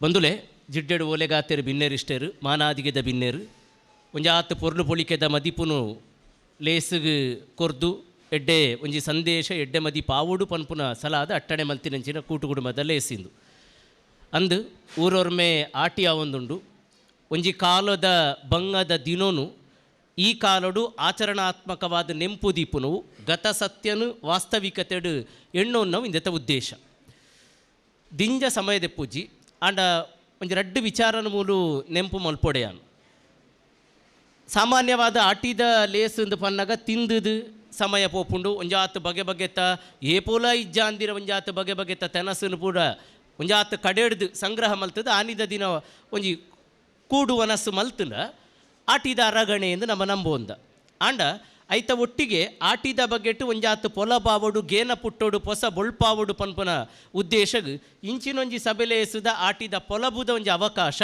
ಬಂದುಲೆ ಜಿಡ್ಡೆಡು ಓಲೆಗಾತೆರು ಬಿನ್ನೇರಿಷ್ಟೇರು ಮಾನಾದಿಗೆದ ಬಿನ್ನೇರು ಒಂಜಾತ್ ಪೊರ್ಲು ಪೊಳಿಕೆದ ಮದಿಪುನು ಲೇಸುಗು ಕೊರ್ದು ಎಡ್ಡೆ ಒಂಜಿ ಸಂದೇಶ ಎಡ್ಡೆ ಮದಿ ಪಾವುಡು ಪನ್ಪುನ ಸಲಾದ ಅಟ್ಟಣೆ ಮಲ್ತಿನಂಚಿನ ಕೂಟು ಕುಟುಂಬದ ಲೇಸಿಂದು ಅಂದು ಊರೊರ್ಮೆ ಆಟಿ ಆವೊಂದುಂಡು ಒಂಜಿ ಕಾಲದ ಬಂಗದ ದಿನೋನು ಈ ಕಾಲಡು ಆಚರಣಾತ್ಮಕವಾದ ನೆಂಪು ದೀಪುನವು ಗತ ಸತ್ಯನು ವಾಸ್ತವಿಕತೆಡು ಎಣ್ಣೋನ್ನವು ಇಂದೆತ ಉದ್ದೇಶ ದಿಂಜ ಸಮಯದ ಪೂಜಿ ಆಂಡ ಒಂಜಿ ರಡ್ಡು ವಿಚಾರನ ಮೂಲು ನೆಂಪು ಮಲ್ಪೊಡೆಯಾನು ಸಾಮಾನ್ಯವಾದ ಆಟಿದ ಲೇಸಂದು ಪನ್ನಗ ತಿಂದುದು ಸಮಯ ಪೋಪುಂಡು ಒಂಜಾತು ಬಗೆ ಬಗೆತ ಏಪೋಲ ಇಜ್ಜ ಅಂದಿರ ಒಂಜಾತು ಬಗೆ ಬಗೆತ ತೆನಸನ್ನು ಪೂರ ಒಂಜಾತು ಕಡೆಡ್ದು ಸಂಗ್ರಹ ಮಲ್ತದ ಆನಿದ ದಿನ ಒಂಜಿ ಕೂಡು ವನಸ್ಸು ಮಲ್ತನ ಆಟಿದ ಅರಗಣೆ ಎಂದು ನಮ್ಮ ನಂಬೋಂದ ಆಂಡ ಐತ ಒಟ್ಟಿಗೆ ಆಟಿದ ಬಗೆಟ್ಟು ಒಂಜಾತು ಪೊಲ ಪಾವಡು ಗೇನ ಪುಟ್ಟೋಡು ಪೊಸ ಬೊಳ್ಪಾವಡು ಪನ್ಪುನ ಉದ್ದೇಶಗ್ ಇಂಚಿನೊಂಜಿ ಸಭೆಲೇಸುದ ಆಟಿದ ಪೊಲಬುದ ಒಂಜಿ ಅವಕಾಶ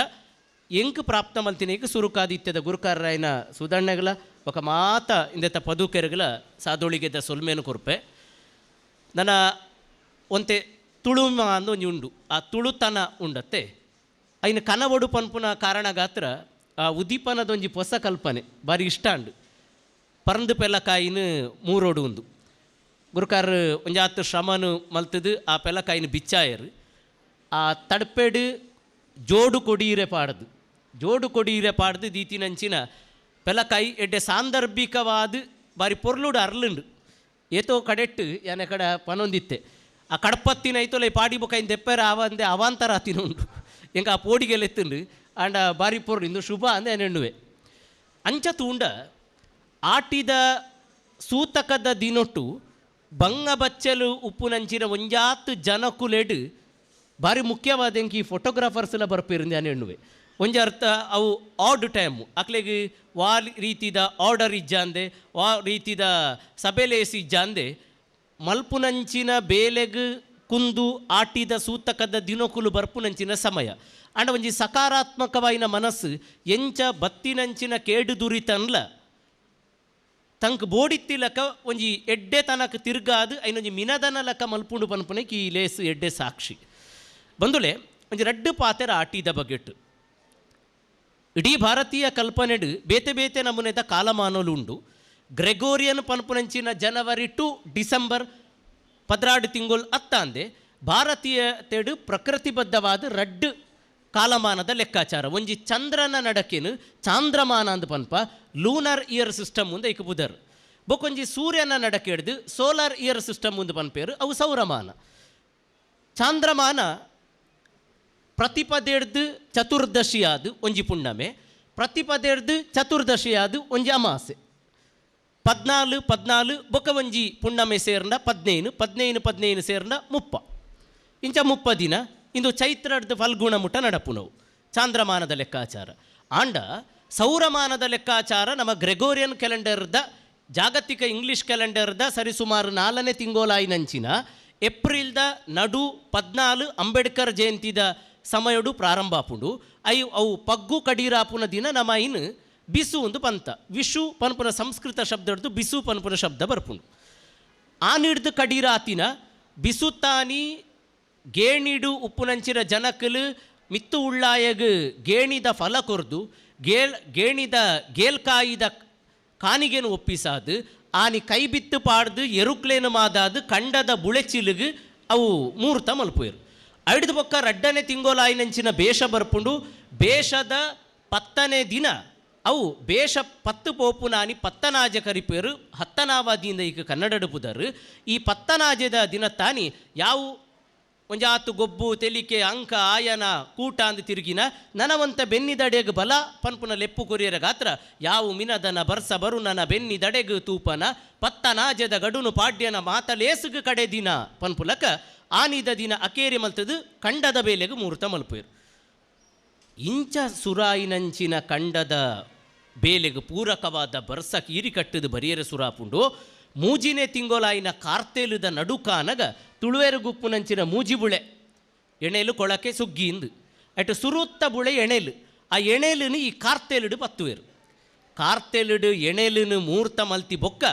ಎಂಕ್ ಪ್ರಾಪ್ತ ಮಲ್ತಿನೇಗ ಸುರುಕಾದಿತ್ಯದ ಗುರುಕಾರರಾಯನ ಸುಧಣ್ಣಗಳ ఒక ಮಾತ ಇಂದೆತ ಪದುಕೆರಗಲ ಸಾದೊಳಿಗೆದ ಸೊಲ್ಮೇನು ಕೊರ್ಪೆ ನನ್ನ ಒಂತೆ ತುಳುಮ ಅಂದು ಒಂಜಿ ಉಂಡು ಆ ತುಳುತನ ಉಂಡತ್ತೆ ಐನ ಕನವಡು ಪನ್ಪುನ ಕಾರಣ ಗಾತ್ರ ಆ ಉದೀಪನದೊಂಜಿ ಹೊಸ ಕಲ್ಪನೆ ಬಾರಿ ಇಷ್ಟ ಅಂಡು ಪರಂದು ಪೆಲಕಾಯಿನ ಮೂರೋಡು ಉಂದು ಗುರುಕಾರ್ ಒಂಜಾತು ಶ್ರಮನು ಮಲ್ತದು ಆ ಪೆಲಕಾಯಿನ ಬಿಚ್ಚಾಯರು ಆ ತಡ್ಪೆಡು ಜೋಡು ಕೊಡೀರೆ ಪಾಡ್ದು ದೀತಿನಂಚಿನ ಪೆಲಕಾಯಿ ಎಡ್ಡೆ ಸಾಂದರ್ಭಿಕವಾದ ಬಾರಿ ಪೊರ್ಲುಡು ಅರ್ಲುಂಡು ಏತೋ ಕಡೆಟ್ಟು ಯಾನೆ ಕಡೆ ಪನೊಂದಿತ್ತೆ ಆ ಕಡಪತ್ತಿನ ಐತೋಲೆ ಪಾಡಿ ಬೊಕಾಯಿನ ದೆಪ್ಪೆರ ಅವಂದೆ ಅವಾಂತರ ತಿನ್ನುಂಡು ಎಂಕ ಆ ಪೋಡಿಗೆಲೆತ್ತುಂಡು ಆಂಡ ಬಾರಿ ಪೊರ್ಲು ಇಂದು ಶುಭ ಅಂದೆ ನೆಣ್ಣುವೆ ಅಂಚ ತೂಂಡ ಆಟಿದ ಸೂತಕದ ದಿನೊಟ್ಟು ಬಂಗ ಬಚ್ಚಲು ಉಪ್ಪುನಂಚಿನ ಒಂಜಾತು ಜನಕುಲೆಡು ಬಾರಿ ಮುಖ್ಯವಾದ ಎಂಕಿ ಫೋಟೋಗ್ರಾಫರ್ಸ್ಲ ಬರ್ಪಿರಿಂದೆ ಅನ್ ಎಣ್ಣುವೆ ಒಂಜಿ ಅರ್ಥ ಅವು ಆಡ್ ಟೈಮು ಅಕ್ಲೆಗೆ ವಾ ರೀತಿದ ಆರ್ಡರ್ ಇಜ್ಜಾಂದೆ ವಾ ರೀತಿದ ಸಭೆಲೇಸಿ ಇಜ್ಜಾಂದೆ ಮಲ್ಪುನಂಚಿನ ಬೇಲೆಗ್ ಕುಂದು ಆಟಿದ ಸೂತಕದ ದಿನಕುಲು ಬರ್ಪುನಂಚಿನ ಸಮಯ ಅಂಡ ಒಂಜಿ ಸಕಾರಾತ್ಮಕವಾಯಿನ ಮನಸ್ಸು ಎಂಚ ಬತ್ತಿನಂಚಿನ ಕೇಡು ದುರಿತನ್ಲ ತಂಕ್ ಬೋಡಿತ್ತಿ ಲಕ ಒಂಜಿ ಎಡ್ಡೆ ತನಕ ತಿರ್ಗಾದು ಐನೊಂಜಿ ಮಿನದನ ಲಕ ಮಲ್ಪುಂಡು ಪನ್ಪುನಕ್ಕೆ ಈ ಲೇಸು ಎಡ್ಡೆ ಸಾಕ್ಷಿ ಬಂದುಲೆ ಒಂಜಿ ರಡ್ಡು ಪಾತೆರ ಆಟಿದ ಬಗೆಟ್ಟು ಇಡೀ ಭಾರತೀಯ ಕಲ್ಪನೆಡು ಬೇತೆ ಬೇತೆ ನಮೂನೆದ ಕಾಲಮಾನೋಲು ಉಂಡು ಗ್ರೆಗೋರಿಯನ್ ಪನ್ಪುನಂಚಿನ ಜನವರಿ ಟು ಡಿಸೆಂಬರ್ 16 ತಿಂಗಳು ಅತ್ತಾಂದೆ ಭಾರತೀಯ ತೆಡು ಪ್ರಕೃತಿಬದ್ಧವಾದ ರಡ್ಡು ಕಾಲಮಾನದ ಲೆಕ್ಕಾಚಾರ ಒಂಜಿ ಚಂದ್ರನ ನಡಕೆನು ಚಾಂದ್ರಮಾನ ಅಂದ ಪನ್ಪ ಲೂನರ್ ಇಯರ್ ಸಿಸ್ಟಮ್ ಮುಂದೆ ಐಕ ಬುಧರ್ ಬೊಕೊಂಜಿ ಸೂರ್ಯನ ನಡಕೆ ಹಿಡ್ದು ಸೋಲಾರ್ ಇಯರ್ ಸಿಸ್ಟಮ್ ಮುಂದೆ ಪನ್ಪೇರು ಅವು ಸೌರಮಾನ ಚಾಂದ್ರಮಾನ ಪ್ರತಿಪದೆಡ್ದು ಚತುರ್ದಶಿಯಾದು ಒಂಜಿ ಪುಣ್ಣಮೆ ಪ್ರತಿಪದೆಡ್ದು ಚತುರ್ದಶಿಯಾದು ಒಂಜಿ ಅಮಾಸೆ 14 ಬೊಕ ಒಂಜಿ ಪುಣ್ಣಮೆ ಸೇರ್ನ 15 ಸೇರ್ನ 30 ಇಂಚ 30 ದಿನ ಇಂದು ಚೈತ್ರಡ್ದು ಫಲ್ಗುಣ ಮುಟ್ಟ ನಡಪುನವು ಚಾಂದ್ರಮಾನದ ಲೆಕ್ಕಾಚಾರ ಆಂಡ ಸೌರಮಾನದ ಲೆಕ್ಕಾಚಾರ ನಮ್ಮ ಗ್ರೆಗೋರಿಯನ್ ಕ್ಯಾಲೆಂಡರ್ದ ಜಾಗತಿಕ ಇಂಗ್ಲೀಷ್ ಕ್ಯಾಲೆಂಡರ್ದ ಸರಿಸುಮಾರು 4ನೇ ತಿಂಗೋಲಾಯಿನಂಚಿನ ಏಪ್ರಿಲ್ದ ನಡು 14 ಅಂಬೇಡ್ಕರ್ ಜಯಂತಿದ ಸಮಯಡು ಪ್ರಾರಂಭ ಆಪುಂಡು ಅವು ಪಗ್ಗು ಕಡೀರಾಪುನ ದಿನ ನಮ್ಮ ಇನ್ನು ಬಿಸು ಒಂದು ಪಂತ ವಿಷು ಪನ್ಪುನ ಸಂಸ್ಕೃತ ಶಬ್ದ ಹಿಡ್ದು ಬಿಸು ಪನ್ಪುನ ಶಬ್ದ ಬರ್ಪುಂಡು ಆನಿಡ್ದು ಕಡೀರಾತಿನ ಬಿಸುತ್ತಾನಿ ಗೇಣಿಡು ಉಪ್ಪುನಂಚಿನ ಜನಕಲು ಮಿತ್ತು ಉಳ್ಳಾಯಗ್ ಗೇಣಿದ ಫಲ ಕೊರ್ದು ಗೇಣಿದ ಗೇಲ್ಕಾಯಿದ ಕಾನಿಗೆನು ಒಪ್ಪಿಸಾದು ಆನಿ ಕೈ ಬಿತ್ತು ಪಾಡ್ದು ಎರುಕ್ಲೇನು ಮಾದಾದು ಕಂಡದ ಬುಳೆಚಿಲುಗು ಅವು ಮೂರ್ತ ಮಲ್ಪುಯರು ಐಡ್ದು ಬೊಕ್ಕ ರಡ್ಡನೇ ತಿಂಗೋಲಾಯಿನಂಚಿನ ಬೇಷ ಬರ್ಪುಂಡು ಬೇಷದ 10ನೇ ದಿನ ಅವು ಬೇಷ 10 ಪೋಪುನಾನಿ ಪತ್ತನಾಜ ಕರಿಪೇರು 10ನಾವಾದಿಯಿಂದ ಈಗ ಕನ್ನಡಡು ಪುದರು ಈ ಪತ್ತನಾಜದ ದಿನ ತಾನಿ ಯಾವ ಒಂಜಾತು ಗೊಬ್ಬು ತೆಲಿಕೆ ಅಂಕ ಆಯನ ಕೂಟ ಅಂದು ತಿರುಗಿನ ನನವಂತ ಬೆನ್ನಿದಡೆಗ್ ಬಲ ಪನ್ಪುನ ಲೆಪ್ಪು ಕೊರಿಯರ ಗಾತ್ರ ಯಾವು ಮಿನದನ ಬರ್ಸ ಬರು ನನ್ನ ಬೆನ್ನಿದಡೆಗ್ ತೂಪನ ಪತ್ತನಾಜದ ಗಡುನು ಪಾಡ್ಯನ ಮಾತಲೇಸುಗು ಕಡೆ ದಿನ ಪನ್ಪುಲಕ ಆನಿದ ದಿನ ಅಕೇರಿ ಮಲ್ತದು ಕಂಡದ ಬೇಲೆಗೆ ಮುಹೂರ್ತ ಮಲ್ಪೇರು ಇಂಚ ಸುರಾಯಿನಂಚಿನ ಕಂಡದ ಬೇಲೆಗೆ ಪೂರಕವಾದ ಬರ್ಸ ಕೀರಿ ಕಟ್ಟದು ಬರಿಯರ ಸುರಾಪುಂಡು ಮೂಜಿನೇ ತಿಂಗೋಲಾಯಿನ ಕಾರ್ತೆಲುದ ನಡುಕಾನಗ ತುಳುವೆರು ಗುಪ್ಪುನಂಚಿನ ಮೂಜಿಬುಳೆ ಎಣೆಲು ಕೊಳಕೆ ಸುಗ್ಗಿಂದು ಅಟ್ಟು ಸುರುತ್ತ ಬುಳೆ ಎಣೆಲು ಆ ಎಣೆಲುನು ಈ ಕಾರ್ತೆಲುಡು ಪತ್ತುವೆರು ಕಾರ್ತೆಲುಡು ಎಣೆಲುನು ಮೂರ್ತ ಮಲ್ತಿ ಬೊಕ್ಕ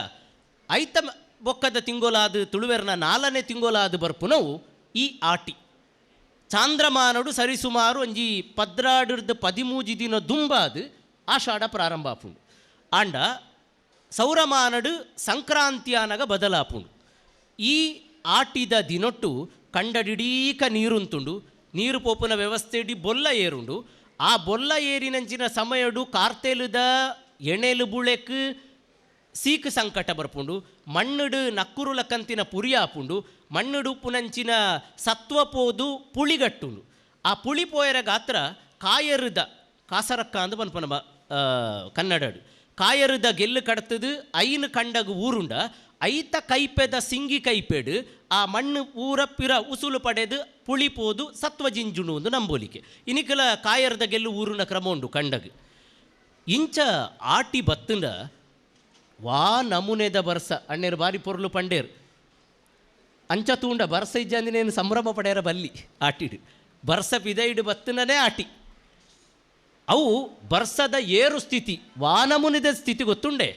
ಐತ ಬೊಕ್ಕದ ತಿಂಗೋಲಾದು ತುಳುವೆರ್ನ 4ನೇ ತಿಂಗೋಲಾದು ಬರ್ಪುನವು ಈ ಆಟಿ ಚಾಂದ್ರಮಾನಡು ಸರಿಸುಮಾರು ಒಂಜಿ 13 ದಿನ ದುಂಬಾದು ಆಷಾಢ ಪ್ರಾರಂಭ ಆಪುಂಡು. ಆಂಡ ಸೌರಮಾನಡು ಸಂಕ್ರಾಂತಿ ಆನಗ ಬದಲಾಪುಂಡು. ಈ ಆಟಿದ ದಿನೊಟ್ಟು ಕಂಡಡಿಡೀಕ ನೀರುಂತುಂಡು. ನೀರು ಪೋಪುನ ವ್ಯವಸ್ಥೆ ಇಡೀ ಬೊಲ್ಲ ಏರುಂಡು. ಆ ಬೊಲ್ಲ ಏರಿನಂಚಿನ ಸಮಯಡು ಕಾರ್ತೆಲುದ ಎಣೆಲು ಬುಳೆಕ್ ಸೀಕ್ ಸಂಕಟ ಬರ್ಪುಂಡು. ಮಣ್ಣುಡು ನಕ್ಕುರುಲ ಕಂತಿನ ಪುರಿ ಆಪುಂಡು. ಮಣ್ಣುಡು ಉಪ್ಪುನಂಚಿನ ಸತ್ವ ಪೋದು ಪುಳಿಗಟ್ಟುಂಡು. ಆ ಪುಳಿ ಪೋಯರ ಗಾತ್ರ ಕಾಯರುದ ಕಾಸರಕ್ಕ ಅಂದು ಪನ್ಪನ ಕನ್ನಡಡು ಕಾಯರುದ ಗೆಲ್ಲು ಕಡತದು ಐನು ಕಂಡಗು ಊರುಂಡ ಐತ ಕೈಪೆದ ಸಿಂಗಿ ಕೈಪೇಡು ಆ ಮಣ್ಣು ಊರ ಪಿರ ಉಸುಲು ಪಡೆದು ಪುಳಿಪೋದು ಸತ್ವ ಜಿಂಜುಣು ಒಂದು ನಂಬೋಲಿಕೆ. ಇನಿಕಲ ಕಾಯರದ ಗೆಲ್ಲು ಊರಿನ ಕ್ರಮ ಉಂಡು ಕಂಡಗು. ಇಂಚ ಆಟಿ ಬತ್ತಂಡ ವಾ ನಮೂನೆದ ಬರ್ಸ ಅಣ್ಣೇರು ಬಾರಿ ಪೊರ್ಲು ಪಂಡೇರು ಅಂಚ ತೂಂಡ ಬರ್ಸ ಇಜ್ಜಂದಿನೇನು ಸಂಭ್ರಮ ಪಡೆಯರ ಬಲ್ಲಿ ಆಟಿಡು ಬರ್ಸ ಪಿದೈಡು ಬತ್ತನೇ ಆಟಿ. ಅವು ಬರ್ಸದ ಏರು ಸ್ಥಿತಿ ವಾನಮುನಿದ ಸ್ಥಿತಿ ಗೊತ್ತುಂಡೆ.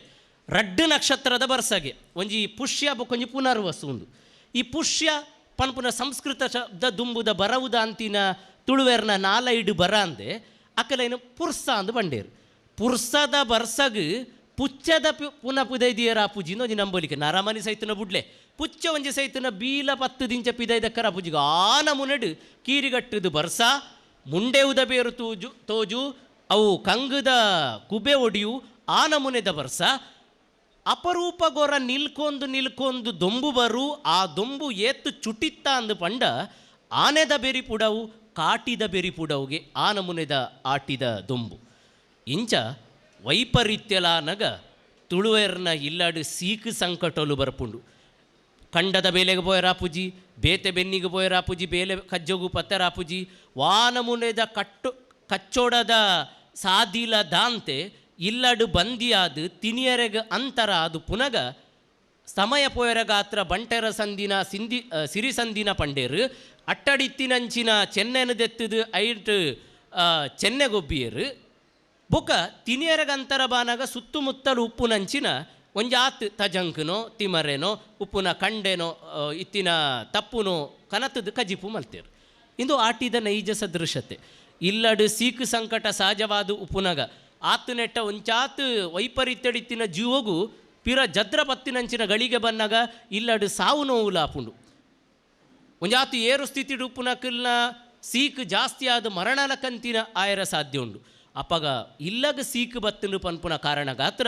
ರಡ್ಡು ನಕ್ಷತ್ರದ ಬರ್ಸಗೆ ಒಂಜಿ ಪುಷ್ಯ ಬೊಕೊಂಜಿ ಪುನರ್ವಸು ಉಂದು. ಈ ಪುಷ್ಯ ಪನ್ಪುನ ಸಂಸ್ಕೃತ ಶಬ್ದ ದುಂಬುದ ಬರವುದ ಅಂತಿನ ತುಳುವೆರ್ನ ನಾಲೈಡು ಬರ ಅಂದೆ ಅಕ್ಕಲೇನು ಪುರ್ಸ ಅಂದು ಬಂಡೇರು. ಪುರ್ಸದ ಬರ್ಸಗ್ ಪುಚ್ಚದ ಪುನಃ ಪುದೈದಿಯರ ಪೂಜಿನ ಒಂಜಿ ನಂಬೋಲಿಕೆ ನರಮನಿ ಸೈತನ ಬುಡ್ಲೆ ಪುಚ್ಚ ಒಂಜಿ ಸೈತನ ಬೀಲ 10 ದಿಂಚ ಪಿದೈದಕ್ಕರ ಪೂಜಿಗ ಆ ನಮುನೆಡು ಕೀರಿಗಟ್ಟದು ಬರ್ಸ ಮುಂಡೆ ಉದ ಬೇರು ತೋಜು ಅವು ಕಂಗದ ಕುಬೆ ಒಡಿಯು ಆ ನಮುನೆದ ಬರ್ಸ. ಅಪರೂಪ ಗೊರ ನಿಲ್ಕೊಂದು ದೊಂಬು ಬರು ಆ ದೊಂಬು ಏತ್ತು ಚುಟಿತ್ತ ಅಂದು ಪಂಡ ಆನೆದ ಬೆರಿ ಪುಡವು ಕಾಟಿದ ಬೆರಿ ಪುಡವುಗೆ ಆ ನಮುನೆದ ಆಟಿದ ದೊಂಬು. ಇಂಚ ವೈಪರೀತ್ಯಲಾನಗ ತುಳುವೆರ್ನ ಇಲ್ಲಾಡು ಸೀಕ್ ಸಂಕಟಲು ಬರ್ಪುಂಡು. ಕಂಡದ ಬೇಲೆಗೆ ಪೋಯರಾಪುಜಿ ಬೇತೆ ಬೆನ್ನಿಗೆ ಪೋಯರಾಪುಜಿ ಬೇಲೆ ಕಜ್ಜಗು ಪತ್ತರಾಪುಜಿ ವಾನಮುನೆದ ಕಚ್ಚೋಡದ ಸಾದಿಲ ದಾಂತೆ ಇಲ್ಲಡು ಬಂದಿಯಾದು ತಿನಿಯರೆಗ ಅಂತರ ಅದು ಪುನಗ ಸಮಯ ಪೋಯರ ಗಾತ್ರ ಬಂಟೆರ ಸಂದಿನ ಸಿರಿ ಸಂದಿನ ಪಂಡೇರು ಅಟ್ಟಡಿತ್ತಿನಂಚಿನ ಚೆನ್ನೆನದೆತ್ತದು ಐಟ್ ಚೆನ್ನೆಗೊಬ್ಬಿಯರು ಬೊಕ ತಿನಿಯರಗಂತರ ಬಾನಾಗ ಸುತ್ತಮುತ್ತಲು ಉಪ್ಪುನಂಚಿನ ಒಂಜಾತ್ ತಜಂಕನೋ ತಿಮರೆನೋ ಉಪ್ಪುನ ಕಂಡೆನೋ ಇತ್ತಿನ ತಪ್ಪುನೋ ಕನತದು ಕಜಿಪು ಮಲ್ತೇರು. ಇಂದು ಆಟಿದ ನೈಜ ಸದೃಶತೆ ಇಲ್ಲಡು ಸೀಕು ಸಂಕಟ ಸಹಜವಾದ ಉಪ್ಪುನಗ ಆತು ನೆಟ್ಟ ಒಂಚಾತ್ ವೈಪರೀತ್ಯಡಿತ್ತಿನ ಜೀವಗೂ ಪಿರ ಜದ್ರ ಪತ್ತಿನಂಚಿನ ಗಳಿಗೆ ಬನ್ನಾಗ ಇಲ್ಲಡು ಸಾವು ನೋವು ಲಾಪುಂಡು. ಒಂಜಾತು ಏರು ಸ್ಥಿತಿ ಉಪ್ಪುನಕಲ್ನ ಸೀಕ್ ಜಾಸ್ತಿ ಆದ ಮರಣಲ ಕಂತಿನ ಆಯರ ಸಾಧ್ಯ ಉಂಡು. ಅಪಗ ಇಲ್ಲಗ ಸೀಕ್ ಬತ್ತನು ಪನ್ಪುನ ಕಾರಣ ಗಾತ್ರ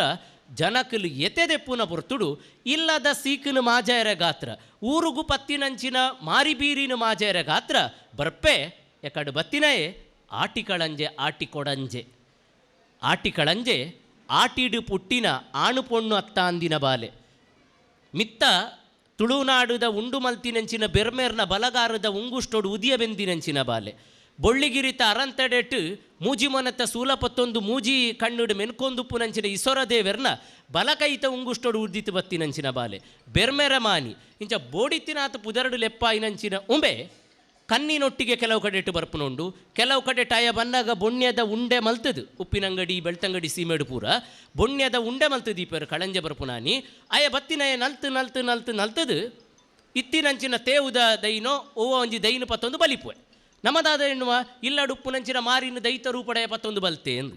ಜನಕಲು ಎತೆದೆಪ್ಪುನ ಪೊರ್ತುಡು ಇಲ್ಲದ ಸೀಕನ ಮಾಜಾಯರ ಗಾತ್ರ ಊರುಗು ಪತ್ತಿನಂಚಿನ ಮಾರಿಬೀರಿನ ಮಾಜಾಯರ ಗಾತ್ರ ಬರ್ಪೆ ಎಕಡು ಬತ್ತಿನಯೇ ಆಟಿಕಳಂಜೆ ಆಟಿಕೊಡಂಜೆ ಆಟಿಕಳಂಜೆ ಆಟಿಡು ಪುಟ್ಟಿನ ಆಣು ಪೊಣ್ಣು ಅತ್ತಾಂದಿನ ಬಾಲೆ ಮಿತ್ತ ತುಳುನಾಡುದ ಉಂಡು ಮಲ್ತಿನಂಚಿನ ಬೆರ್ಮೇರ್ನ ಬಲಗಾರದ ಉಂಗುಷ್ಟೋಡು ಉದಿಯ ಬೆಂದಿನಂಚಿನ ಬಾಲೆ ಬೊಳ್ಳಿಗಿರಿತ ಅರಂತಡೆಟ್ಟು ಮೂಜಿ ಮೊನತ್ತ ಸೂಲಪತ್ತೊಂದು ಮೂಜಿ ಕಣ್ಣುಡು ಮೆನ್ಕೊಂದುಪ್ಪುನಂಚಿನ ಇಸೊರದೇವೆರ್ನ ಬಲಕೈತ ಉಂಗುಷ್ಟೋಡು ಉದ್ದಿತು ಬತ್ತಿನಂಚಿನ ಬಾಲೆ ಬೆರ್ಮೆರ ಮಾನಿ ಇಂಚ ಬೋಡಿತ್ತಿನಾತ ಪುದರಡು ಲೆಪ್ಪಾಯಿನಂಚಿನ ಉಂಬೆ ಕಣ್ಣಿನೊಟ್ಟಿಗೆ ಕೆಲವು ಕಡೆಟ್ಟು ಬರ್ಪುನುಂಡು. ಕೆಲವು ಕಡೆ ಟಯ ಬನ್ನಾಗ ಬೊಣ್ಯದ ಉಂಡೆ ಮಲ್ತದು ಉಪ್ಪಿನಂಗಡಿ ಬೆಳ್ತಂಗಡಿ ಸೀಮೆಡು ಪೂರ ಬೊಣ್ಯದ ಉಂಡೆ ಮಲ್ತದು ಇಪ್ಪರು ಕಳಂಜೆ ಬರ್ಪುನಾನಿ ಅಯ ಬತ್ತಿನಯ ನಲ್ತದು ಇತ್ತಿನಂಚಿನ ತೇವುದ ದೈನೋ ಓವ ಒಂಜಿ ದೈನು ಪತ್ತೊಂದು ಬಲಿಪುವೆ ನಮ್ಮದಾದ ಎನ್ನುವ ಇಲ್ಲಡು ಉಪ್ಪುನಂಚಿನ ಮಾರಿನ ದೈತ ರೂಪಡೆಯ ಪತ್ತೊಂದು ಬಲ್ತೆ ಎಂದು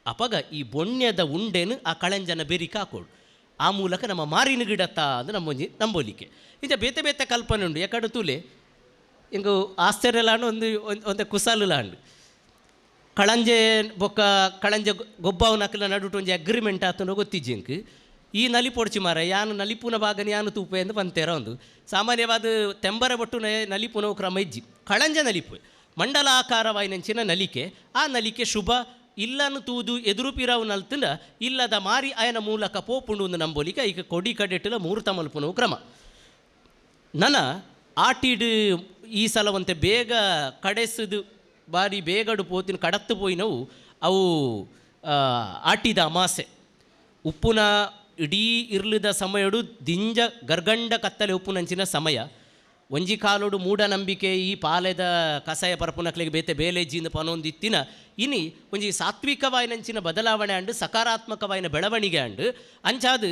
ಅಪಗ ಈ ಬೊಣ್ಯದ ಉಂಡೆನು ಆ ಕಳಂಜನ ಬೆರಿಕ ಹಾಕೋಡು ಆ ಮೂಲಕ ನಮ್ಮ ಮಾರಿನ ಗಿಡತ್ತ ಅದು ನಮ್ಮೊಂಜಿ ನಂಬೋಲಿಕೆ. ಇಂಚ ಬೇತೆ ಬೇತೆ ಕಲ್ಪನೆ ಉಂಡು ಯಾಕಡೆ ತೂಲೆ ಇಂಗು ಆಶ್ಚರ್ಯಲಾಂಡು ಒಂದು ಕುಸಾಲುಲಾಂಡು ಕಳಂಜೆ ಬೊಕ್ಕ ಕಳಂಜೆ ಗೊಬ್ಬವು ನಕಲ ನಡುಟು ಒಂಜಿ ಅಗ್ರಿಮೆಂಟ್ ಆತನೋ ಗೊತ್ತಿಜ್ಜಿಂಕ್ ಈ ನಲಿ ಪೊಡ್ಚಿ ಮಾರ ಯಾನು ನಲಿಪುನ ಭಾಗನ ಯಾನು ತೂಪೆ ಎಂದು ಬಂತೇರ ಒಂದು ಸಾಮಾನ್ಯವಾದ ತೆಂಬರ ಬಟ್ಟು ನಲಿಪುನ ಕ್ರಮ ಇಜ್ಜಿ ಕಳಂಜ ನಲಿಪು ಮಂಡಲಾಕಾರವಾಯಿನಂಚಿನ ನಲಿಕೆ ಆ ನಲಿಕೆ ಶುಭ ಇಲ್ಲನ್ನು ತೂದು ಎದುರು ಪಿರಾವು ನಲ್ತಂಡ ಇಲ್ಲದ ಮಾರಿ ಆಯನ ಮೂಲಕ ಪೋಪುಂಡು ಒಂದು ನಂಬೋಲಿಕೆ ಈಗ ಕೊಡಿ ಕಡೆಟ್ಟಲ ಮೂರ್ತ ಮಲ್ಪುನವು ಕ್ರಮ ನನ ಆಟಿಡು ಈ ಸಲವಂತೆ ಬೇಗ ಕಡೆಸದು ಬಾರಿ ಬೇಗಡು ಪೋತಿನ ಕಡತ್ತು ಪೋಯಿನವು ಅವು ಆಟಿದ ಅಮಾಸೆ ಉಪ್ಪುನ ಇಡೀ ಇರ್ಲಿದ ಸಮಯಡು ದಿಂಜ ಗರ್ಗಂಡ ಕತ್ತಲೆ ಉಪ್ಪುನಂಚಿನ ಸಮಯ ಒಂಜಿ ಕಾಲೋಡು ಮೂಢನಂಬಿಕೆ ಈ ಪಾಲೆದ ಕಸಾಯ ಪರಪುನಕ್ಲೆಗೆ ಬೇತೆ ಬೇಲೆಜ್ಜಿಂದ ಪನೊಂದಿತ್ತಿನ ಇನಿ ಒಂಜಿ ಸಾತ್ವಿಕವಾಯಿನಂಚಿನ ಬದಲಾವಣೆ ಅಂಡು ಸಕಾರಾತ್ಮಕವಾಯಿನ ಬೆಳವಣಿಗೆ ಅಂಡು ಅಂಚಾದು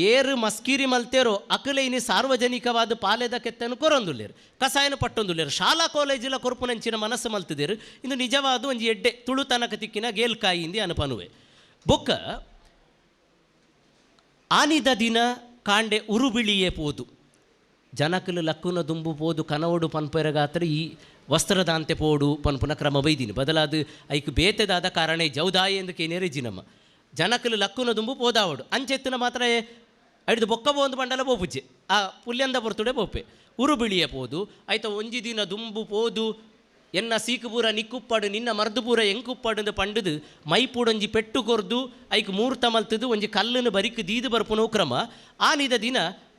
ಏರು ಮಸ್ಕಿರಿ ಮಲ್ತೇರೋ ಅಕಲೆ ಇನಿ ಸಾರ್ವಜನಿಕವಾದ ಪಾಲೆದ ಕೆತ್ತನ್ನು ಕೊರೊಂದುಲ್ಲೇರು ಕಸಾಯನ ಪಟ್ಟೊಂದುಲ್ಲೇರು ಶಾಲಾ ಕಾಲೇಜಿಲ ಕೊರಪುನಂಚಿನ ಮನಸ್ಸು ಮಲ್ತಿದ್ದೇರು ಇಂದು ನಿಜವಾದ ಒಂಜಿ ಎಡ್ಡೆ ತುಳುತನಕ ತಿಕ್ಕಿನ ಗೇಲ್ಕಾಯಿಂದಿ ಅನುಪನುವೆ ಬೊಕ್ಕ ಆನಿದ ದಿನ ಕಾಂಡೆ ಉರುಬಿಳಿಯೇ ಪೋದು ಜನಕಲು ಲಕ್ಕುನ ದುಂಬು ಪೋದು ಕನವಡು ಪನ್ಪೆರಗಾತ್ರ ಈ ವಸ್ತ್ರದಾಂತೆ ಪೋಡು ಪನ್ಪುನ ಕ್ರಮ ಬೈದಿನಿ ಬದಲಾದು ಐಕು ಬೇತೆದಾದ ಕಾರಣ ಜೌದಾಯಿ ಎಂದು ಕೇನೇರೆಜಿನಮ್ಮ ಜನಕಲು ಲಕ್ಕುನ ದುಂಬು ಪೋದಾವಡು ಅಂಚೆತ್ತಿನ ಮಾತ್ರ ಐದು ಬೊಕ್ಕ ಬೋಂದು ಬಂಡಲ ಬೋಪುಜ್ಜೆ ಆ ಪುಲ್ಯಂದ ಬರ್ತುಡೆ ಬೋಪೆ ಉರುಬಿಳಿಯೇ ಪೋದು ಆಯ್ತ ಒಂಜಿ ದಿನ ದುಂಬು ಪೋದು ಎನ್ನ ಸೀಕುಪೂರ ನಿಕ್ಕುಪ್ಪಾಡು ನಿನ್ನ ಮರ್ದುಪೂರ ಎಂಕುಪ್ಪಾಡು ಪಂಡುದು ಮೈಪೂಡೊಂಜಿ ಪೆಟ್ಟು ಕೊರ್ದು ಐಕ್ ಮೂರ್ತ ಮಲ್ತದು ಒಂಜಿ ಕಲ್ಲನ್ನು ಬರಿಕ್ ದೀದು ಬರ್ಪುನೋ ಕ್ರಮ ಆನಿದ ದಿನ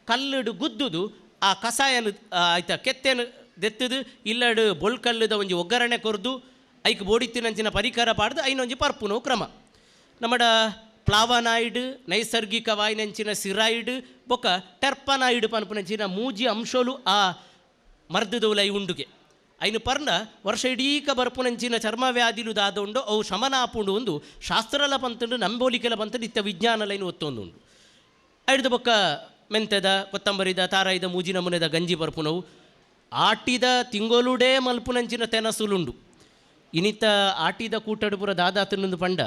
ಕಲ್ಲುಡು ಗುದ್ದುದು ಆ ಕಸಾಯನು ಆಯ್ತ ಕೆತ್ತೇನು ದೆತ್ತದು ಇಲ್ಲಡು ಬೊಳ್ಕಲ್ಲದ ಒಂಜಿ ಒಗ್ಗರಣೆ ಕೊರ್ದು ಐಕ್ ಬೋಡಿತ್ತಿನಂಚಿನ ಪರಿಕರ ಪಾಡ್ದು ಐನೊಂಜಿ ಪರ್ಪುನೋ ಕ್ರಮ ನಮ್ಮಡ ಪ್ಲಾವನಾಯ್ಡ್ ನೈಸರ್ಗಿಕವಾಯಿನಂಚಿನ ಸಿರಾಯ್ಡ್ ಬೊಕ್ಕ ಟೆರ್ಪನಾಯ್ಡ್ ಪನ್ಪುನಂಚಿನ ಮೂಜಿ ಅಂಶೋಲು ಆ ಮರ್ದದೌಲೈ ಉಂಡುಗೆ ಐನು ಪರ್ನ ವರ್ಷ ಇಡೀಕ ಬರ್ಪುನಂಚಿನ ಚರ್ಮ ವ್ಯಾಧಿಲು ದಾದೊಂಡು ಅವು ಶಮನ ಆಪುಂಡು ಒಂದು ಶಾಸ್ತ್ರಲ ಪಂತುಂಡು ನಂಬೋಲಿಕೆಲ ಪಂತುಂಡು ಇತ್ತ ವಿಜ್ಞಾನಲೈನು ಒತ್ತೊಂದುಂಡು ಐಡ್ದು ಬೊಕ್ಕ ಮೆಂತೆದ ಕೊತ್ತಂಬರಿದ ತಾರಾಯ್ದ ಮೂಜಿ ನಮೂನೆದ ಗಂಜಿ ಬರ್ಪುನವು ಆಟಿದ ತಿಂಗೊಲುಡೇ ಮಲ್ಪುನಂಚಿನ ತೆನಸುಲುಂಡು ಇನಿತ ಆಟಿದ ಕೂಟಡು ಪುರ ದಾದಾತನೊಂದು ಪಂಡ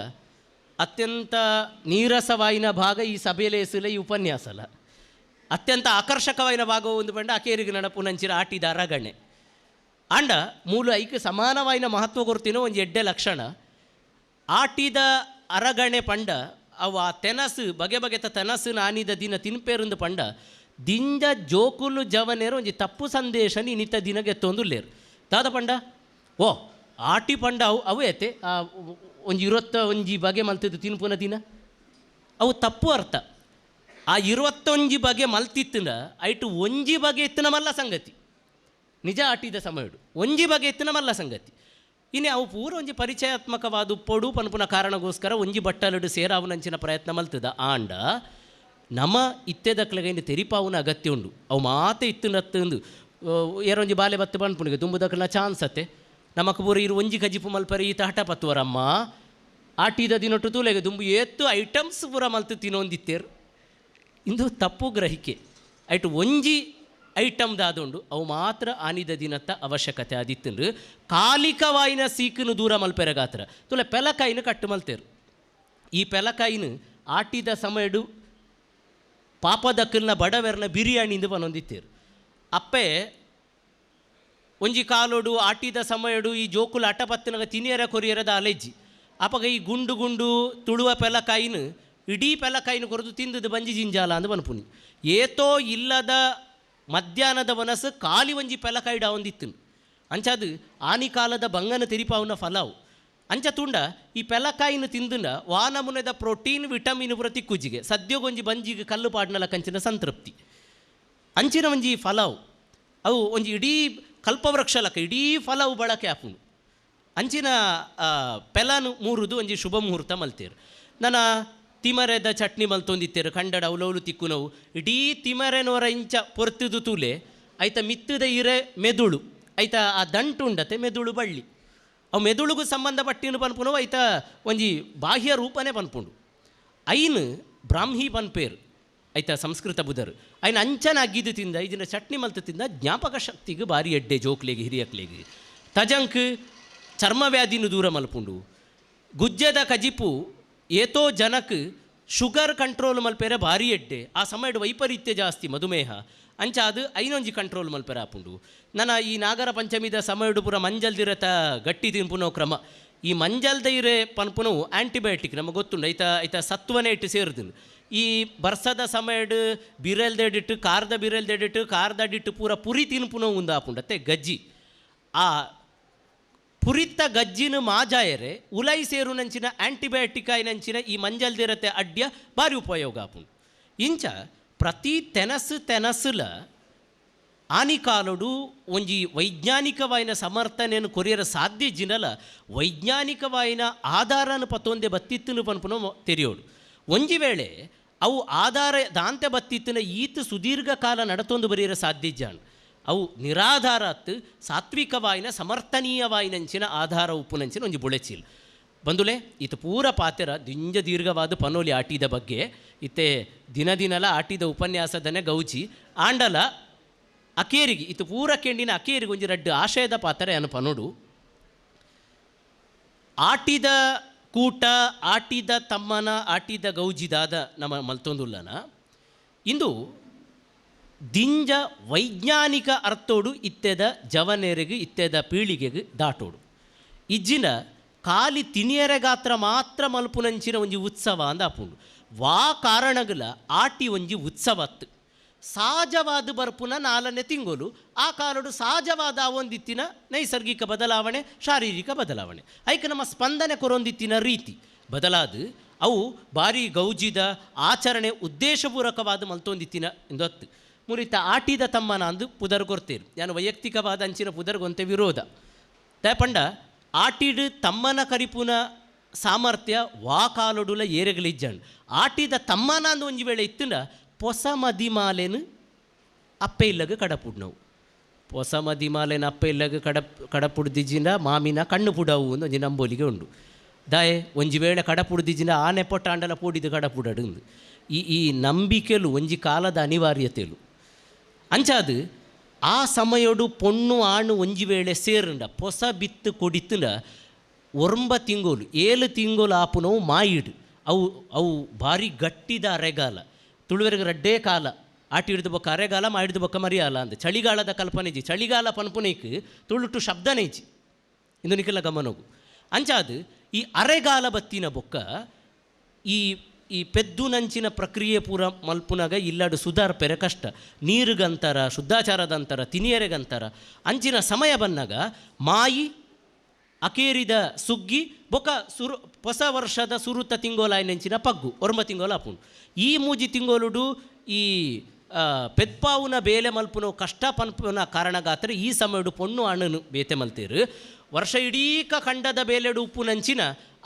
ಅತ್ಯಂತ ನೀರಸವಾಯಿನ ಭಾಗ ಈ ಸಭೆಯಲ್ಲಿ ಹೆಸಲ ಈ ಉಪನ್ಯಾಸಲ ಅತ್ಯಂತ ಆಕರ್ಷಕವಾಯಿನ ಭಾಗ ಒಂದು ಪಂಡ ಅಕೇರಿಗೆ ನಡಪುನಂಚಿನ ಆಟಿದ ಅರಗಣೆ ಅಂಡ ಮೂಲ ಐಕೆ ಸಮಾನವಾಯಿನ ಮಹತ್ವ ಕೊಡ್ತೀನೋ ಒಂದು ಎಡ್ಡೆ ಲಕ್ಷಣ ಆಟಿದ ಅರಗಣೆ ಪಂಡ ಅವು ಆ ತೆನಸು ಬಗೆ ಬಗೆತ ತೆನಸು ನಾನಿದ ದಿನ ತಿನ್ಪೇರುಂದು ಪಂಡ ದಿಂಜ ಜೋಕುಲು ಜವನೇರು ಒಂಜಿ ತಪ್ಪು ಸಂದೇಶನ ಇನಿತ ದಿನ ಗೆತ್ತೊಂದುಲ್ಲೇರು ದಾದ ಪಂಡ ಓ ಆಟಿ ಪಂಡ ಅವು ಏತೆ ಒಂಜಿ ಒಂಜಿ ಬಗೆ ಮಲ್ತಿದ್ದು ತಿನ್ಪುನ ದಿನ ಅವು ತಪ್ಪು ಅರ್ಥ ಆ 21 ಬಗೆ ಮಲ್ತಿತ್ತಿನ ಐಟು ಒಂಜಿ ಬಗೆ ಎತ್ತಿನ ಮಲ್ಲ ಸಂಗತಿ ನಿಜ ಆಟಿದ ಸಮಯಡು ಒಂಜಿ ಬಗೆ ಎತ್ತಿನ ಮಲ್ಲ ಸಂಗತಿ ಇನ್ನು ಅವು ಪೂರ ಒಂಜಿ ಪರಿಚಯಾತ್ಮಕವಾದ ಉಪ್ಪೊಡು ಪನ್ಪುನ ಕಾರಣಗೋಸ್ಕರ ಒಂಜಿ ಬಟ್ಟಲಡು ಸೇರಾವುನಂಚಿನ ಪ್ರಯತ್ನ ಮಲ್ತದ ಆಂಡ ನಮ ಇತ್ತೆದಕ್ಲೆಗೈಂದು ತೆರಿಪಾವುನ ಅಗತ್ಯ ಉಂಡು ಅವು ಮಾತೆ ಇತ್ತುಂಡು ಏರೊಂಜಿ ಬಾಲೆ ಬತ್ತು ಪನ್ಪುನಿಗೆ ತುಂಬುದಕ್ಕೆಲ್ಲ ಚಾನ್ಸ್ ಅತ್ತೆ ನಮಕ್ ಪೂರ ಇರು ಒಂಜಿ ಕಜಿಪು ಮಲ್ಪರಿ ಈತ ಹಠ ಪತ್ತುವರಮ್ಮ ಆಟಿದ ದಿನೊಟ್ಟು ತೂಲೆಗೆ ದುಂಬು ಏತ್ತು ಐಟಮ್ಸ್ ಪೂರ ಮಲ್ತು ತಿನ್ನೊಂದಿತ್ತೇರು ಇಂದು ತಪ್ಪು ಗ್ರಹಿಕೆ ಐಟು ಒಂಜಿ ಐಟಮ್ ದಾದೊಂಡು ಅವು ಮಾತ್ರ ಆನಿದ ದಿನತ್ತ ಅವಶ್ಯಕತೆ ಆದಿತ್ತಂದು ಕಾಲಿಕವಾಯಿನ ಸೀಕನು ದೂರ ಮಲ್ಪೆರಗಾತ್ರ ತುಲೆ ಪೆಲಕಾಯಿನ ಕಟ್ಟು ಮಲ್ತೇರು ಈ ಪೆಲಕಾಯಿನ ಆಟಿದ ಸಮಯಡು ಪಾಪದಕ್ಕಲ್ನ ಬಡವೆರ್ನ ಬಿರಿಯಾನಿಂದ ಬಂದೊಂದಿತ್ತೇರು ಅಪ್ಪೆ ಒಂಜಿ ಕಾಲೋಡು ಆಟಿದ ಸಮಯಡು ಈ ಜೋಕುಲು ಅಟಪತ್ತಿನಾಗ ತಿನಿಯರ ಕೊರಿಯರದ ಅಲೆಜ್ಜಿ ಅಪ್ಪಗ ಈ ಗುಂಡು ಗುಂಡು ತುಳುವ ಪೆಲಕಾಯಿನ ಇಡೀ ಪೆಲಕಾಯಿನ ಕೊರದು ತಿಂದದು ಬಂಜಿ ಜಿಂಜಾಲ ಅಂದು ಬನ್ಪುನಿ ಏತೋ ಇಲ್ಲದ ಮಧ್ಯಾಹ್ನದ ಮನಸ್ಸು ಕಾಲಿ ಒಂಜಿ ಪೆಲಕಾಯಿಡ ಒಂದಿತ್ತು ಅಂಚಾದು ಆನಿ ಕಾಲದ ಬಂಗನ ತೆರಿಪಾವುನ ಫಲಾವು ಅಂಚ ತುಂಡ ಈ ಪೆಲಕಾಯಿನ ತಿಂದುಂಡ ವಾನಮುನೆದ ಪ್ರೋಟೀನ್ ವಿಟಮಿನ್ ಪುರ ತಿಕ್ಕುಜಿಗೆ ಸದ್ಯೋಗೊಂಜಿ ಬಂಜಿಗೆ ಕಲ್ಲು ಪಾಡ್ನಲ ಕಂಚಿನ ಸಂತೃಪ್ತಿ ಅಂಚಿನ ಒಂಜಿ ಫಲಾವು ಅವು ಒಂಜಿ ಇಡೀ ಕಲ್ಪವೃಕ್ಷಲಕ ಇಡೀ ಫಲಾವು ಬಳಕೆ ಆಪುಂಡು ಅಂಚಿನ ಪೆಲನು ಮೂರುದು ಒಂಜಿ ಶುಭ ಮುಹೂರ್ತ ಮಲ್ತೇರು ನನ್ನ ತಿಮರೆದ ಚಟ್ನಿ ಮಲ್ತೊಂದಿತ್ತೇರು ಕಂಡಡ ಅವಲೌಲು ತಿಕ್ಕು ನಾವು ಇಡೀ ತಿಮರೆನವರ ಇಂಚ ಪೊರ್ತುದು ತೂಲೆ ಐತ ಮಿತ್ತದ ಇರೆ ಮೆದುಳು ಐತ ಆ ದಂಟು ಉಂಡತೆ ಮೆದುಳು ಬಳ್ಳಿ ಅವು ಮೆದುಳುಗೂ ಸಂಬಂಧಪಟ್ಟಿನ ಪನ್ಪುನವು ಐತ ಒಂಜಿ ಬಾಹ್ಯ ರೂಪನೇ ಪನ್ಪುಂಡು ಐನು ಬ್ರಾಹ್ಮಿ ಪನ್ಪೇರು ಐತ ಸಂಸ್ಕೃತ ಬುಧರು ಐನು ಅಂಚನ ಅಗ್ಗಿದು ತಿಂದ ಇದನ್ನ ಚಟ್ನಿ ಮಲ್ತು ತಿಂದ ಜ್ಞಾಪಕ ಶಕ್ತಿಗೆ ಬಾರಿ ಎಡ್ಡೆ ಜೋಕ್ಲೆಗೆ ಹಿರಿಯಕ್ಲೆಗೆ ತಜಂಕ್ ಚರ್ಮ ವ್ಯಾಧಿನೂ ದೂರ ಮಲ್ಪುಂಡು ಗುಜ್ಜದ ಕಜಿಪು ಏತೋ ಜನಕ್ಕೆ ಶುಗರ್ ಕಂಟ್ರೋಲ್ ಮಲ್ಪೇರೆ ಭಾರಿ ಎಡ್ಡೆ ಆ ಸಮಯದ ವೈಪರೀತ್ಯ ಜಾಸ್ತಿ ಮಧುಮೇಹ ಅಂಚ ಅದು ಐನೊಂಜಿ ಕಂಟ್ರೋಲ್ ಮಲ್ಪೇರೆ ಆಪುಂಡು ನನ್ನ ಈ ನಾಗರ ಪಂಚಮಿದ ಸಮಯಡು ಪೂರ ಮಂಜಲ್ದಿರತ ಗಟ್ಟಿ ತಿನ್ಪುನೋ ಕ್ರಮ ಈ ಮಂಜಲ್ದ ಇರೆ ಪನ್ಪುನವು ಆ್ಯಂಟಿಬಯೋಟಿಕ್ ನಮಗೆ ಗೊತ್ತುಂಡು ಐತ ಸತ್ವನೇ ಇಟ್ಟು ಸೇರಿದನು ಈ ಬರ್ಸದ ಸಮಯಡು ಬಿರಲ್ದೆಡಿಟ್ಟು ಕಾರ್ದ ಬಿರಲ್ದೆಡಿಟ್ಟು ಕಾರ್ದಡಿಟ್ಟು ಪೂರ ಪುರಿ ತಿನ್ಪುನೋ ಉಂದು ಆಪುಂಡತ್ತೆ ಗಜ್ಜಿ ಆ ಪುರಿತ್ತ ಗಜ್ಜಿನ ಮಾಜಾಯರೆ ಉಲೈ ಸೇರುನಂಚಿನ ಆ್ಯಂಟಿಬಯೋಟಿಕ್ ಆಯ್ನಂಚಿನ ಈ ಮಂಜಲ್ದಿರತೆ ಅಡ್ಯ ಭಾರಿ ಉಪಯೋಗ ಆಪುಂಡು ಇಂಚ ಪ್ರತಿ ತೆನಸುಲ ಆನಿಕಾಲುಡು ಒಂಜಿ ವೈಜ್ಞಾನಿಕವಾಯಿನ ಸಮರ್ಥನೆಯನ್ನು ಕೊರಿಯರ ಸಾಧ್ಯ ಜಿನಲ ವೈಜ್ಞಾನಿಕವಾಯಿನ ಆಧಾರನ ಪತ್ತೊಂದೆ ಬತ್ತಿತ್ತನು ಪನ್ಪುನ ತೆರೆಯೋಡು ಒಂಜಿ ವೇಳೆ ಅವು ಆಧಾರ ದಾಂತೆ ಬತ್ತಿತ್ತಿನ ಈತ ಸುದೀರ್ಘ ಕಾಲ ನಡತೊಂದು ಬರೆಯರ ಸಾಧ್ಯ ಜಾಣ ಅವು ನಿರಾಧಾರತ್ ಸಾತ್ವಿಕವಾಯಿನ ಸಮರ್ಥನೀಯವಾಯಿನಂಚಿನ ಆಧಾರ ಉಪ್ಪುನಂಚಿನ ಒಂಜಿ ಬುಳೆಚಿಲ್ ಬಂದುಲೆ ಇತ್ತು ಪೂರ ಪಾತೆರ ದಿಂಜ ದೀರ್ಘವಾದ ಪನೋಲಿ ಆಟಿದ ಬಗ್ಗೆ ಇತ್ತೆ ದಿನದಿನಲ ಆಟಿದ ಉಪನ್ಯಾಸದನೆ ಗೌಜಿ ಆಂಡಲ ಅಕೇರಿಗೆ ಇತ್ತು ಪೂರ ಕೆಂಡಿನ ಅಕೇರಿಗೆ ಒಂಜಿ ರಡ್ಡು ಆಶಯದ ಪಾತ್ರ ಅನು ಪನೋಡು ಆಟಿದ ಕೂಟ ಆಟಿದ ತಮ್ಮನ ಆಟಿದ ಗೌಜಿದಾದ ನಮ್ಮ ಮಲ್ತೊಂದುಲ್ಲನ ಇಂದು ದಿಂಜ ವೈಜ್ಞಾನಿಕ ಅರ್ಥೋಡು ಇತ್ತೆದ ಜವನೆರೆಗೆ ಇತ್ತೆದ ಪೀಳಿಗೆಗೆ ದಾಟೋಡು ಇಜ್ಜಿನ ಖಾಲಿ ತಿನಿಯರೆಗಾತ್ರ ಮಾತ್ರ ಮಲ್ಪುನಂಚಿನ ಒಂಜಿ ಉತ್ಸವ ಅಂದ ಆಪುಂಡು ವಾ ಕಾರಣಗಳ ಆಟಿ ಒಂಜಿ ಉತ್ಸವತ್ತು ಸಹಜವಾದ ಬರ್ಪುನ 4ನೇ ತಿಂಗಳು ಆ ಕಾಲಡು ಸಹಜವಾದ ಒಂದಿತ್ತಿನ ನೈಸರ್ಗಿಕ ಬದಲಾವಣೆ ಶಾರೀರಿಕ ಬದಲಾವಣೆ ಐಕೆ ನಮ್ಮ ಸ್ಪಂದನೆ ಕೊರೊಂದಿತ್ತಿನ ರೀತಿ ಬದಲಾದು ಅವು ಭಾರಿ ಗೌಜಿದ ಆಚರಣೆ ಉದ್ದೇಶಪೂರ್ವಕವಾದ ಮಲ್ತೊಂದಿತ್ತಿನ ಎಂದೊತ್ತು ಮುರಿತ ಆಟಿದ ತಮ್ಮನ ಅಂದು ಪುದರ್ ಕೊರ್ತೇರು ನಾನು ವೈಯಕ್ತಿಕವಾದ ಅಂಚಿನ ಪುದರ್ಗೊಂತೆ ವಿರೋಧ ತೇಪಂಡ ಆಟಿಡು ತಮ್ಮನ ಕರಿಪುನ ಸಾಮರ್ಥ್ಯ ವಾ ಕಾಲೊಡುಲ ಏರೆಗಳಿಜ್ಜಂಡು ಆಟಿದ ತಮ್ಮನ ಅಂದು ಒಂಜಿ ವೇಳೆ ಇತ್ತಂಡ ಪೊಸ ಮದಿಮಾಲೆನು ಅಪ್ಪೆ ಇಲ್ಲಗ ಕಡಪುಡ್ ನಾವು ಪೊಸ ಮದಿಮಾಲೆನ ಅಪ್ಪೆ ಇಲ್ಲಗ ಕಡಪುಡ್ದಿಜಿನ ಮಾಮಿನ ಕಣ್ಣು ಪುಡವು ಅಂದು ಒಂಜಿ ನಂಬೋಲಿಗೆ ಉಂಡು ದಾಯೆ ಒಂಜಿ ವೇಳೆ ಕಡಪುಡ್ದಿಜಿನ ಆನೆ ಪೊಟ್ಟ ಅಂಡಲ ಪೋಡಿದು ಕಡಪುಡಡು ಈ ನಂಬಿಕೆಲು ಒಂಜಿ ಕಾಲದ ಅನಿವಾರ್ಯತೆಲು ಅಂಚಾದು ಆ ಸಮಯೋಡು ಪೊಣ್ಣು ಆಣು ಒಂಜಿ ವೇಳೆ ಸೇರುಂಡ ಪೊಸ ಬಿತ್ತು ಕೊಡಿತುಂಡ 9 ತಿಂಗೋಲು 7 ತಿಂಗೋಲು ಆಪುನವು ಮಾಯಿಡು ಅವು ಭಾರಿ ಗಟ್ಟಿದ ಅರೆಗಾಲ ತುಳುವರೆಗೆ ರಡ್ಡೇ ಕಾಲ ಆಟಿ ಹಿಡಿದು ಬೊಕ್ಕ ಅರೆಗಾಲ ಮಾಡಿದ ಬೊಕ್ಕ ಮರಿಯಾಲ ಅಂದ ಚಳಿಗಾಲದ ಕಲ್ಪನೆಜಿ ಚಳಿಗಾಲ ಪನ್ಪುನೈಕ್ ತುಳುಟು ಶಬ್ದನೇಜಿ ಇಂದು ನಿಖಿಲ ಗಮನಗು ಅಂಚಾದು ಈ ಅರೆಗಾಲ ಬತ್ತಿನ ಬೊಕ್ಕ ಈ ಪೆದ್ದುನಂಚಿನ ಪ್ರಕ್ರಿಯೆ ಪೂರ ಮಲ್ಪುನಾಗ ಇಲ್ಲಡು ಸುಧಾರ್ಪೆರೆ ಕಷ್ಟ ನೀರಿಗಂತರ ಶುದ್ಧಾಚಾರದಂತರ ತಿನಿಯರೆಗಂತರ ಅಂಚಿನ ಸಮಯ ಬಂದಾಗ ಮಾಯಿ ಅಕೇರಿದ ಸುಗ್ಗಿ ಬೊಕ ಹೊಸ ವರ್ಷದ ಸುರುತ ತಿಂಗೋಲಾಯ್ನೆಂಚಿನ ಪಗ್ಗು 9 ತಿಂಗೋಲು ಆಪುಂಡು ಈ ಮೂಜಿ ತಿಂಗೋಲುಡು ಈ ಪೆದ್ಪಾವುನ ಬೇಲೆ ಮಲ್ಪುನ ಕಷ್ಟ ಪನ್ಪುನ ಕಾರಣಗಾತ್ರ ಈ ಸಮಯಡು ಪೊಣ್ಣು ಹಣ್ಣು ಬೇತೆ ಮಲ್ತೇರು ವರ್ಷ ಇಡೀಕ ಖಂಡದ ಬೇಲೆಡು ಉಪ್ಪುನಂಚಿನ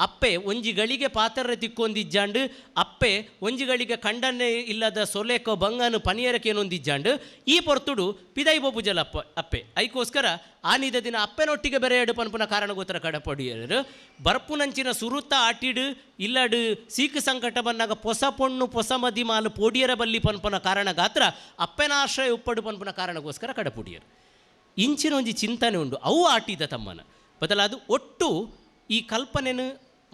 ಅಪ್ಪೆ ಒಂಜಿಗಳಿಗೆ ಪಾತ್ರೆ ತಿಕ್ಕೊಂದಿಜ್ಜಾಂಡು ಅಪ್ಪೆ ಒಂಜಿಗಳಿಗೆ ಖಂಡನೆ ಇಲ್ಲದ ಸೊಲೆಕೋ ಬಂಗನು ಪನಿಯರಕೇನೊಂದಿಜ್ಜಾಂಡು ಈ ಪೊರ್ತುಡು ಪಿದೈ ಬೊಬುಜಲ ಅಪ್ಪೆ ಐಕೋಸ್ಕರ ಆನಿದ ದಿನ ಅಪ್ಪೆನೊಟ್ಟಿಗೆ ಬೆರೆಯಡು ಪನ್ಪುನ ಕಾರಣಗೋತ್ರ ಕಡಪಡಿಯರು ಬರ್ಪುನಂಚಿನ ಸುರುತ್ತ ಆಟಿಡು ಇಲ್ಲಡು ಸೀಕು ಸಂಕಟ ಬಂದಾಗ ಪೊಸ ಪೊಣ್ಣು ಪೊಸ ಮದಿ ಮಾಲು ಪೋಡಿಯರ ಬಲ್ಲಿ ಪನ್ಪುನ ಕಾರಣ ಗಾತ್ರ ಅಪ್ಪೆನ ಆಶ್ರಯ ಉಪ್ಪಡು ಪನ್ಪುನ ಕಾರಣಗೋಸ್ಕರ ಕಡಪುಡಿಯರು ಇಂಚಿನ ಒಂಜಿ ಚಿಂತನೆ ಉಂಡು ಅವು ಆಟಿದ ತಮ್ಮನ ಬದಲಾದು ಒಟ್ಟು ಈ ಕಲ್ಪನೆನು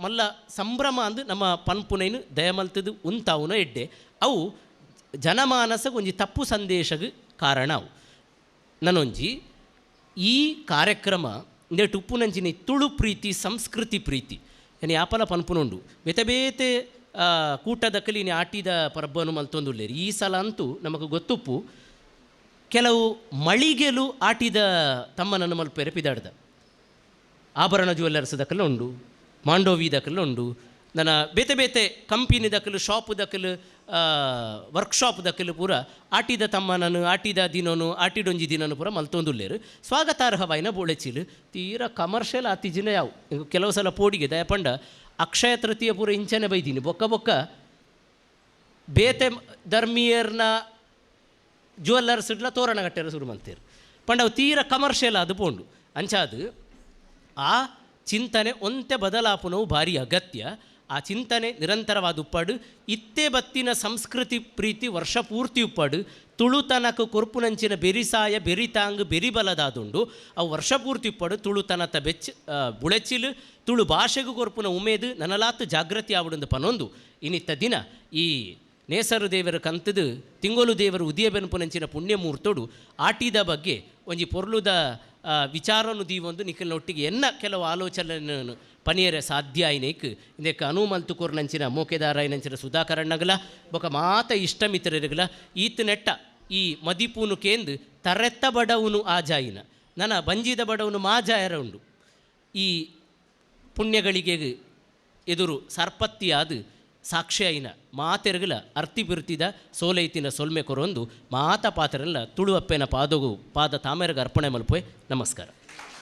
ಮಲ್ಲ ಸಂಭ್ರಮ ಅಂದು ನಮ್ಮ ಪನ್ಪುನೈನು ದಯಮಲ್ತದು ಉಂತಾವುನ ಎಡ್ಡೆ ಅವು ಜನಮಾನಸಗೆ ಒಂಜಿ ತಪ್ಪು ಸಂದೇಶಗೆ ಕಾರಣ ಅವು ನನೊಂಜಿ ಈ ಕಾರ್ಯಕ್ರಮ ಇಂದೆಟ್ಟು ಉಪ್ಪುನಂಚಿನ ತುಳು ಪ್ರೀತಿ ಸಂಸ್ಕೃತಿ ಪ್ರೀತಿ ಏನು ಯಾಪಲ ಪನ್ಪುನುಂಡು ಬೇತೆ ಬೇತೆ ಕೂಟದಕ್ಕಲಿ ನೀನು ಆಟಿದ ಪರ್ಬನು ಮಲ್ತೊಂದುಲ್ಲೇರಿ ಈ ಸಲ ಅಂತೂ ನಮಗೆ ಗೊತ್ತುಪ್ಪು ಕೆಲವು ಮಳಿಗೆಲು ಆಟಿದ ತಮ್ಮನನ್ನು ಮಲ್ಪೆರೆ ಪಿದಾಡ್ದ ಆಭರಣ ಜ್ಯುವೆಲ್ಲರ್ಸ್ ದಕ್ಕಲು ಉಂಡು ಮಾಂಡೋವಿ ದಕ್ಕಲು ಉಂಡು ನನ್ನ ಬೇತೆ ಬೇತೆ ಕಂಪನಿ ದಕ್ಕಲು ಶಾಪ್ ದಕ್ಕಲು ವರ್ಕ್ಶಾಪ್ ದಕ್ಕಲು ಪೂರ ಆಟಿದ ತಮ್ಮನನ್ನು ಆಟಿದ ದಿನನು ಆಟಿಡೊಂಜಿ ದಿನನು ಪೂರ ಮಲ್ತೊಂದುಲ್ಲೇರು ಸ್ವಾಗತಾರ್ಹವಾಯಿನ ಬೋಳೆಚಿಲು ತೀರಾ ಕಮರ್ಷಿಯಲ್ ಆತಿಜಿನ ಯಾವು ಕೆಲವು ಸಲ ಪೋಡಿಗೆ ದಯಪಂಡ ಅಕ್ಷಯ ತೃತೀಯ ಪೂರ ಇಂಚನೆ ಬೈದೀನಿ ಬೊಕ್ಕ ಬೊಕ್ಕ ಬೇತೆ ಧರ್ಮೀಯರ್ನ ಜ್ಯುವೆಲ್ಲರ್ಸ್ ಇಡ್ಲ ತೋರಣ ಕಟ್ಟೆರ ಶುರು ಮಲ್ತೇರು ಪಂಡವು ತೀರ ಕಮರ್ಷಿಯಲ್ ಅದು ಪೋಂಡು ಅಂಚಾದು ಆ ಚಿಂತನೆ ಒಂತೆ ಬದಲಾಪುನವು ಭಾರಿ ಅಗತ್ಯ ಆ ಚಿಂತನೆ ನಿರಂತರವಾದ ಉಪ್ಪಾಡು ಇತ್ತೇ ಬತ್ತಿನ ಸಂಸ್ಕೃತಿ ಪ್ರೀತಿ ವರ್ಷ ಪೂರ್ತಿ ಉಪ್ಪಾಡು ತುಳುತನಕ ಕೊರ್ಪುನಂಚಿನ ಬೆರಿಸಾಯ ಬೆರಿತಾಂಗ್ ಬೆರಿಬಲದಾದುಂಡು ಅವು ವರ್ಷ ಪೂರ್ತಿ ಉಪ್ಪಾಡು ತುಳುತನತ ಬುಳೆಚಿಲು ತುಳು ಭಾಷೆಗೂ ಕೊರ್ಪುನ ಉಮೇದು ನನಲಾತು ಜಾಗೃತಿ ಆವಡುಂದು ಪನೊಂದು ಇನ್ನಿತ್ತ ದಿನ ಈ ನೇಸರು ದೇವರ ಕಂತದು ತಿಂಗೋಲು ದೇವರು ಉದಯ ಬೆನ್ಪುನಂಚಿನ ಪುಣ್ಯಮೂರ್ತೋಡು ಆಟಿದ ಬಗ್ಗೆ ಒಂಜಿ ಪೊರ್ಲುದ ವಿಚಾರನು ದೀವೊಂದು ನಿಖಿಲ್ನೊಟ್ಟಿಗೆ ಎನ್ನ ಕೆಲವು ಆಲೋಚನೆ ಪನಿಯರೆ ಸಾಧ್ಯ ಆಯ್ನೇಕ್ ಇದಕ್ಕೆ ಅನುಮಲ್ತು ಕೊರ್ನಂಚಿನ ಮೋಕೆದಾರ ಆಯ್ನಂಚಿನ ಸುಧಾಕರಣ್ಣಗಲ ಬೊಕ ಮಾತ ಇಷ್ಟಮಿತ್ರರಿಗಲ ಈತ್ ನೆಟ್ಟ ಈ ಮದಿಪೂನು ಕೇಂದು ತರೆತ್ತ ಬಡವನು ಆಜಾಯಿನ ನನ್ನ ಬಂಜಿದ ಬಡವನು ಮಾಜಾಯರ ಉಂಡು ಈ ಪುಣ್ಯಗಳಿಗೆ ಎದುರು ಸರ್ಪತ್ತಿಯಾದು ಸಾಕ್ಷಿಯಾಯಿನ ಮಾತೆರಗಲ ಅರ್ತಿ ಬಿರ್ತಿದ ಸೋಲೈತಿನ ಸೊಲ್ಮೆ ಕೊರೊಂದು ಮಾತ ಪಾತ್ರಲ್ಲ ತುಳು ಅಪ್ಪೆನ ಪಾದ ತಾಮೆರಗ ಅರ್ಪಣೆ ಮಲ್ಪೆ ನಮಸ್ಕಾರ.